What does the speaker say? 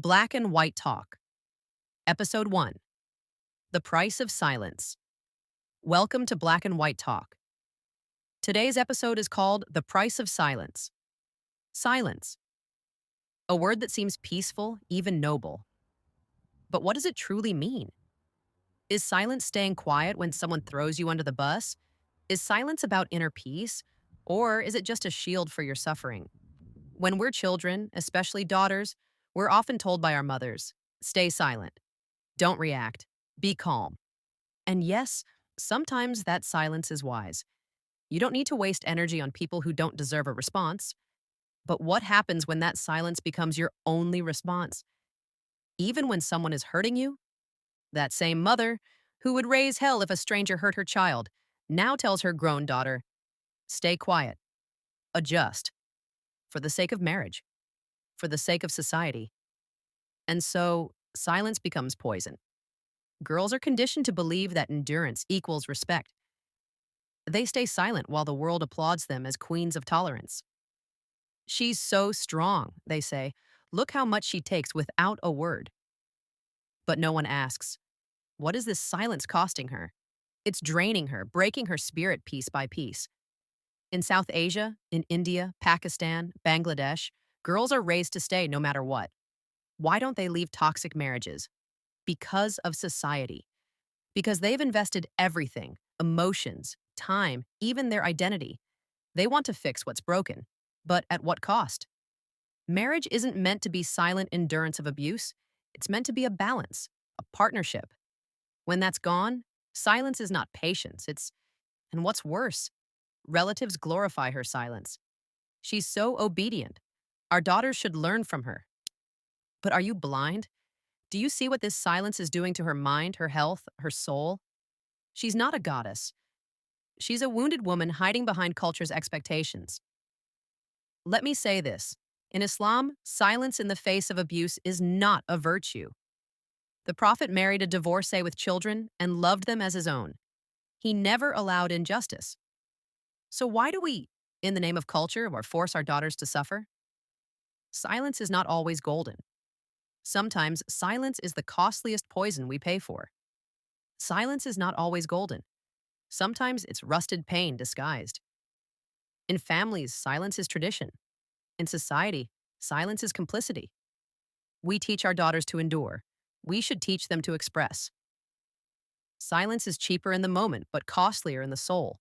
Black and White Talk, Episode 1, The Price of Silence. Welcome to Black and White Talk. Today's episode is called The Price of Silence. Silence, a word that seems peaceful, even noble. But what does it truly mean? Is silence staying quiet when someone throws you under the bus? Is silence about inner peace? Or is it just a shield for your suffering? When we're children, especially daughters, we're often told by our mothers, stay silent, don't react, be calm. And yes, sometimes that silence is wise. You don't need to waste energy on people who don't deserve a response. But what happens when that silence becomes your only response? Even when someone is hurting you? That same mother, who would raise hell if a stranger hurt her child, now tells her grown daughter, stay quiet, adjust, for the sake of marriage, for the sake of society. And so, silence becomes poison. Girls are conditioned to believe that endurance equals respect. They stay silent while the world applauds them as queens of tolerance. She's so strong, they say. Look how much she takes without a word. But no one asks, what is this silence costing her? It's draining her, breaking her spirit piece by piece. In South Asia, in India, Pakistan, Bangladesh, girls are raised to stay no matter what. Why don't they leave toxic marriages? Because of society. Because they've invested everything, emotions, time, even their identity. They want to fix what's broken. But at what cost? Marriage isn't meant to be silent endurance of abuse. It's meant to be a balance, a partnership. When that's gone, silence is not patience. And what's worse, relatives glorify her silence. She's so obedient. Our daughters should learn from her. But are you blind? Do you see what this silence is doing to her mind, her health, her soul? She's not a goddess. She's a wounded woman hiding behind culture's expectations. Let me say this. In Islam, silence in the face of abuse is not a virtue. The Prophet married a divorcee with children and loved them as his own. He never allowed injustice. So why do we, in the name of culture, or force our daughters to suffer? Silence is not always golden. Sometimes silence is the costliest poison we pay for. Silence is not always golden. Sometimes it's rusted pain disguised. In families, silence is tradition. In society, silence is complicity. We teach our daughters to endure. We should teach them to express. Silence is cheaper in the moment, but costlier in the soul.